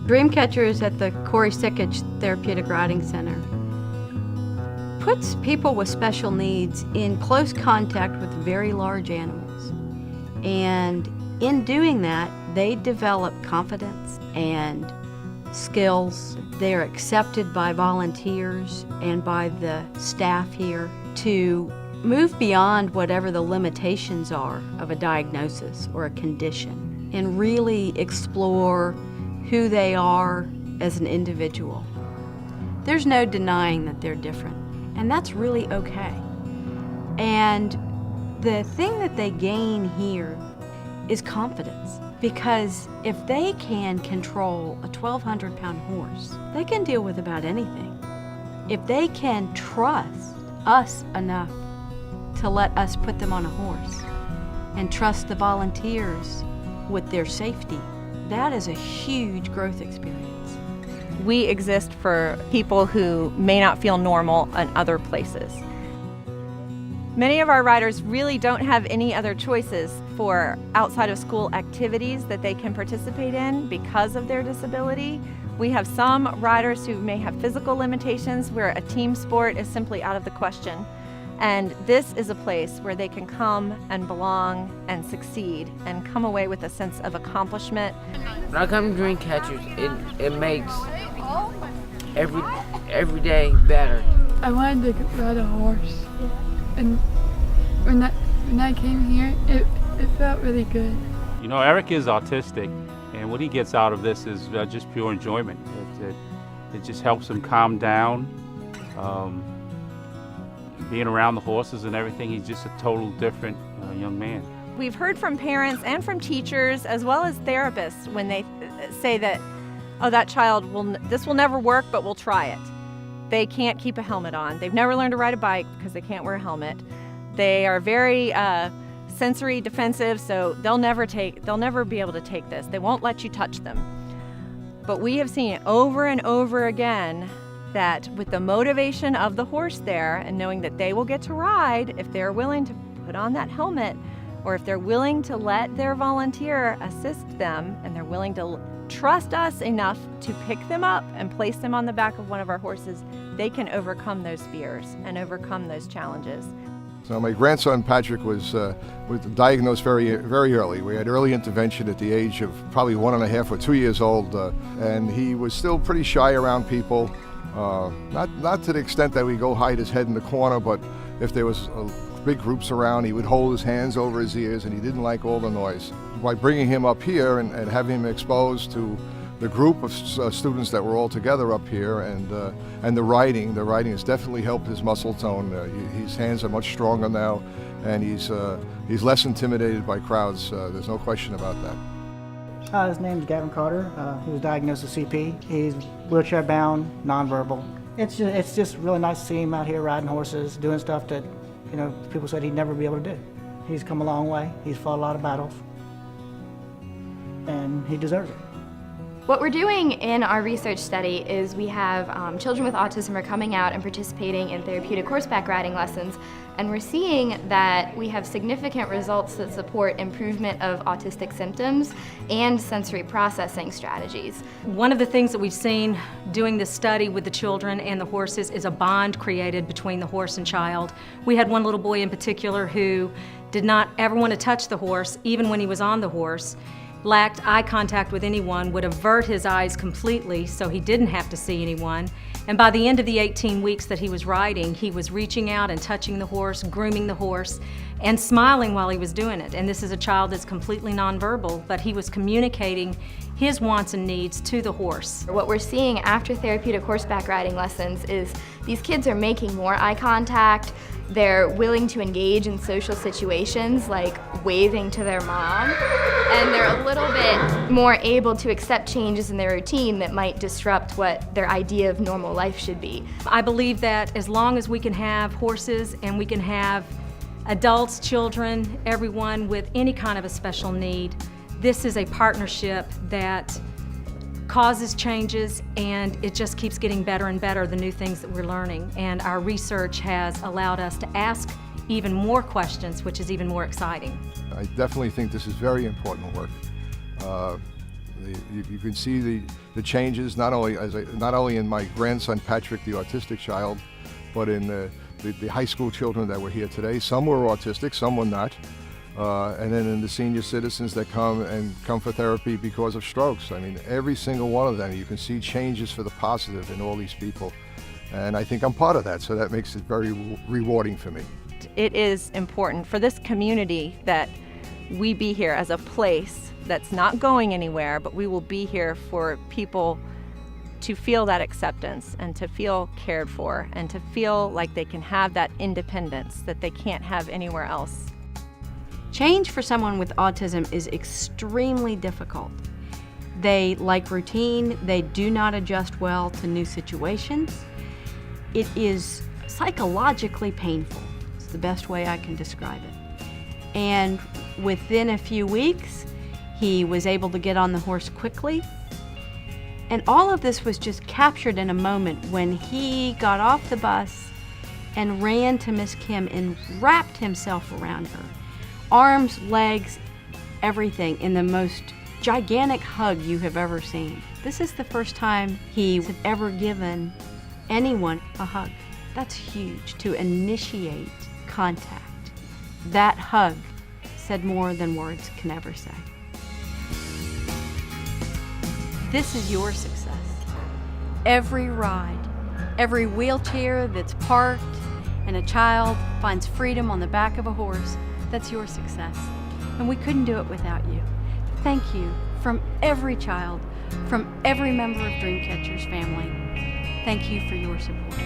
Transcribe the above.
DreamCatchers at the Corey Sickich Therapeutic Riding Center puts people with special needs in close contact with very large animals. And in doing that, they develop confidence and skills. They're accepted by volunteers and by the staff here to move beyond whatever the limitations are of a diagnosis or a condition and really explore who they are as an individual. There's no denying that they're different, and that's really okay. And the thing that they gain here is confidence, because if they can control a 1,200-pound horse, they can deal with about anything. If they can trust us enough to let us put them on a horse and trust the volunteers with their safety, that is a huge growth experience. We exist for people who may not feel normal in other places. Many of our riders really don't have any other choices for outside of school activities that they can participate in because of their disability. We have some riders who may have physical limitations where a team sport is simply out of the question. And this is a place where they can come and belong and succeed and come away with a sense of accomplishment. When I come to DreamCatchers, it makes every day better. I wanted to ride a horse, and when I came here, it felt really good. You know, Eric is autistic, and what he gets out of this is just pure enjoyment. It just helps him calm down. Being around the horses and everything, he's just a total different young man. We've heard from parents and from teachers as well as therapists when they say that, oh, that child, this will never work, but we'll try it. They can't keep a helmet on. They've never learned to ride a bike because they can't wear a helmet. They are very sensory defensive, so they'll never be able to take this. They won't let you touch them. But we have seen over and over again that with the motivation of the horse there and knowing that they will get to ride if they're willing to put on that helmet, or if they're willing to let their volunteer assist them and they're willing to trust us enough to pick them up and place them on the back of one of our horses, they can overcome those fears and overcome those challenges. So my grandson Patrick was diagnosed very early. We had early intervention at the age of probably 1.5 or 2 years old, and he was still pretty shy around people. Not to the extent that we go hide his head in the corner, but if there was big groups around, he would hold his hands over his ears, and he didn't like all the noise. By bringing him up here and having him exposed to the group of students that were all together up here, and the riding has definitely helped his muscle tone. His hands are much stronger now, and he's less intimidated by crowds. There's no question about that. His name's Gavin Carter. He was diagnosed with CP. He's wheelchair-bound, nonverbal. It's just really nice to see him out here riding horses, doing stuff that, you know, people said he'd never be able to do. He's come a long way. He's fought a lot of battles, and he deserves it. What we're doing in our research study is we have children with autism are coming out and participating in therapeutic horseback riding lessons, and we're seeing that we have significant results that support improvement of autistic symptoms and sensory processing strategies. One of the things that we've seen doing this study with the children and the horses is a bond created between the horse and child. We had one little boy in particular who did not ever want to touch the horse, even when he was on the horse. Lacked eye contact with anyone, would avert his eyes completely so he didn't have to see anyone. And by the end of the 18 weeks that he was riding, he was reaching out and touching the horse, grooming the horse, and smiling while he was doing it. And this is a child that's completely nonverbal, but he was communicating his wants and needs to the horse. What we're seeing after therapeutic horseback riding lessons is these kids are making more eye contact. They're willing to engage in social situations like waving to their mom, and they're a little bit more able to accept changes in their routine that might disrupt what their idea of normal life should be. I believe that as long as we can have horses and we can have adults, children, everyone with any kind of a special need, this is a partnership that causes changes, and it just keeps getting better and better, the new things that we're learning. And our research has allowed us to ask even more questions, which is even more exciting. I definitely think this is very important work. You can see the changes not only in my grandson Patrick, the autistic child, but in the high school children that were here today. Some were autistic, some were not. And then in the senior citizens that come for therapy because of strokes. I mean, every single one of them, you can see changes for the positive in all these people. And I think I'm part of that, so that makes it very rewarding for me. It is important for this community that we be here as a place that's not going anywhere, but we will be here for people to feel that acceptance and to feel cared for and to feel like they can have that independence that they can't have anywhere else. Change for someone with autism is extremely difficult. They like routine, they do not adjust well to new situations. It is psychologically painful. It's the best way I can describe it. And within a few weeks, he was able to get on the horse quickly. And all of this was just captured in a moment when he got off the bus and ran to Miss Kim and wrapped himself around her. Arms, legs, everything, in the most gigantic hug you have ever seen. This is the first time he had ever given anyone a hug. That's huge, to initiate contact. That hug said more than words can ever say. This is your success. Every ride, every wheelchair that's parked, and a child finds freedom on the back of a horse, that's your success. And we couldn't do it without you. Thank you from every child, from every member of DreamCatchers family. Thank you for your support.